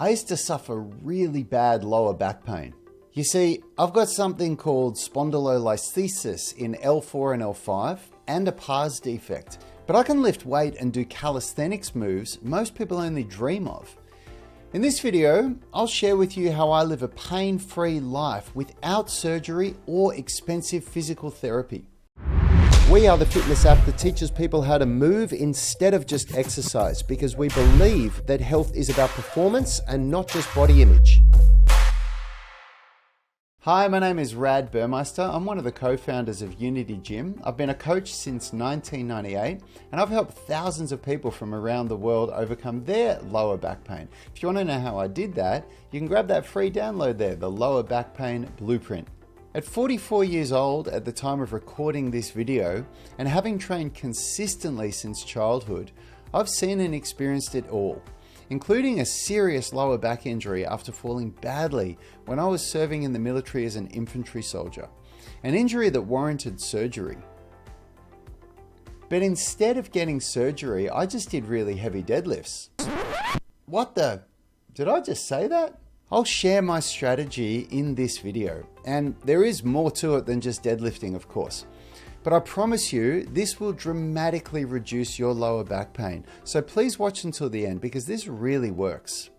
I used to suffer really bad lower back pain. You see, I've got something called spondylolisthesis in L4 and L5 and a pars defect, but I can lift weight and do calisthenics moves most people only dream of. In this video, I'll share with you how I live a pain-free life without surgery or expensive physical therapy. We are the fitness app that teaches people how to move instead of just exercise, because we believe that health is about performance and not just body image. Hi, my name is Rad Burmeister. I'm one of the co-founders of Unity Gym. I've been a coach since 1998, and I've helped thousands of people from around the world overcome their lower back pain. If you want to know how I did that, you can grab that free download there, the Lower Back Pain Blueprint. At 44 years old at the time of recording this video, and having trained consistently since childhood, I've seen and experienced it all, including a serious lower back injury after falling badly when I was serving in the military as an infantry soldier, an injury that warranted surgery. But instead of getting surgery, I just did really heavy deadlifts. What the? Did I just say that? I'll share my strategy in this video, and there is more to it than just deadlifting, of course. But I promise you, this will dramatically reduce your lower back pain. So please watch until the end, because this really works.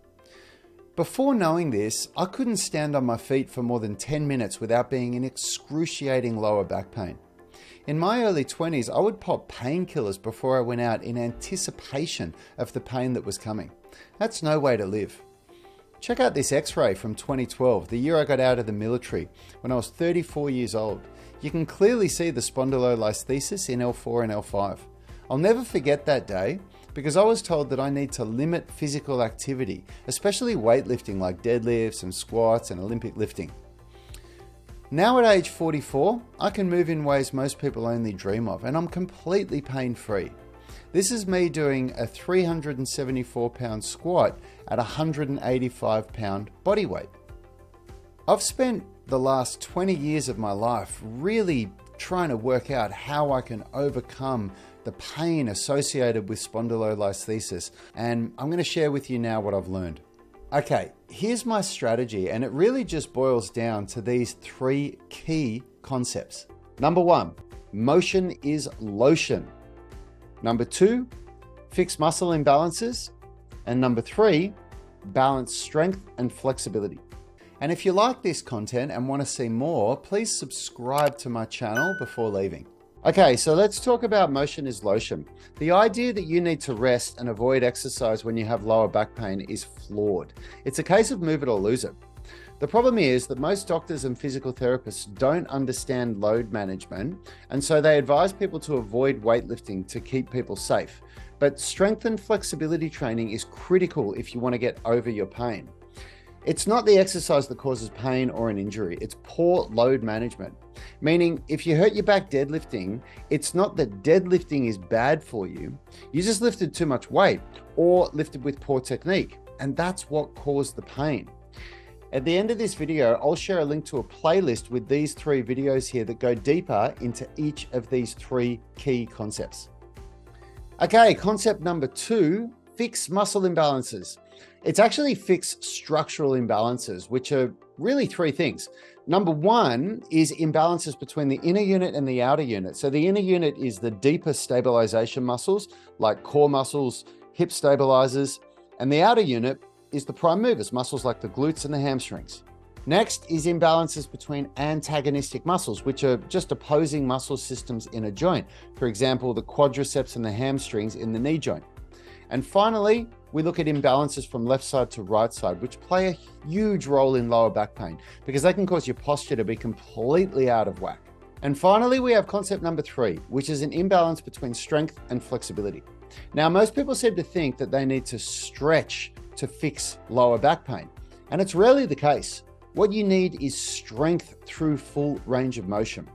Before knowing this, I couldn't stand on my feet for more than 10 minutes without being in excruciating lower back pain. In my early 20s, I would pop painkillers before I went out in anticipation of the pain that was coming. That's no way to live. Check out this x-ray from 2012, the year I got out of the military, when I was 34 years old. You can clearly see the spondylolisthesis in L4 and L5. I'll never forget that day, because I was told that I need to limit physical activity, especially weightlifting like deadlifts and squats and Olympic lifting. Now at age 44, I can move in ways most people only dream of, and I'm completely pain-free. This is me doing a 374-pound squat at 185-pound body weight. I've spent the last 20 years of my life really trying to work out how I can overcome the pain associated with spondylolisthesis, and I'm going to share with you now what I've learned. Okay, here's my strategy, and it really just boils down to these three key concepts. Number one, motion is lotion. Number two, fix muscle imbalances. And number three, balance strength and flexibility. And if you like this content and want to see more, please subscribe to my channel before leaving. Okay, so let's talk about motion is lotion. The idea that you need to rest and avoid exercise when you have lower back pain is flawed. It's a case of move it or lose it. The problem is that most doctors and physical therapists don't understand load management, and so they advise people to avoid weightlifting to keep people safe. But strength and flexibility training is critical if you want to get over your pain. It's not the exercise that causes pain or an injury, it's poor load management. Meaning, if you hurt your back deadlifting, it's not that deadlifting is bad for you, you just lifted too much weight or lifted with poor technique, and that's what caused the pain. At the end of this video, I'll share a link to a playlist with these three videos here that go deeper into each of these three key concepts. Okay, concept number two, fix muscle imbalances. It's actually fix structural imbalances, which are really three things. Number one is imbalances between the inner unit and the outer unit. So the inner unit is the deeper stabilization muscles, like core muscles, hip stabilizers, and the outer unit is the prime movers, muscles like the glutes and the hamstrings. Next is imbalances between antagonistic muscles, which are just opposing muscle systems in a joint. For example, the quadriceps and the hamstrings in the knee joint. And finally, we look at imbalances from left side to right side, which play a huge role in lower back pain because they can cause your posture to be completely out of whack. And finally, we have concept number three, which is an imbalance between strength and flexibility. Now, most people seem to think that they need to stretch to fix lower back pain, and it's rarely the case. What you need is strength through full range of motion.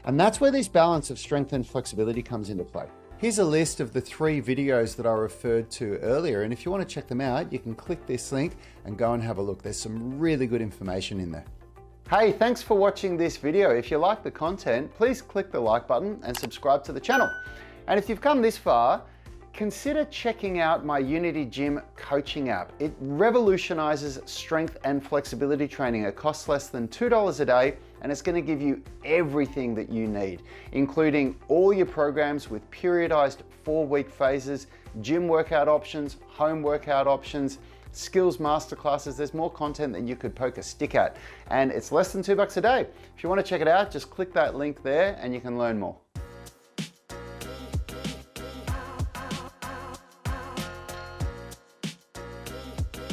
And that's where this balance of strength and flexibility comes into play. Here's a list of the three videos that I referred to earlier, and if you want to check them out, you can click this link and go and have a look. There's some really good information in there. Hey, thanks for watching this video. If you like the content, please click the like button and subscribe to the channel. And if you've come this far, consider checking out my Unity Gym coaching app. It revolutionizes strength and flexibility training. It costs less than $2 a day, and it's going to give you everything that you need, including all your programs with periodized 4-week phases, gym workout options, home workout options, skills masterclasses. There's more content than you could poke a stick at, and it's less than $2 a day. If you want to check it out, just click that link there and you can learn more.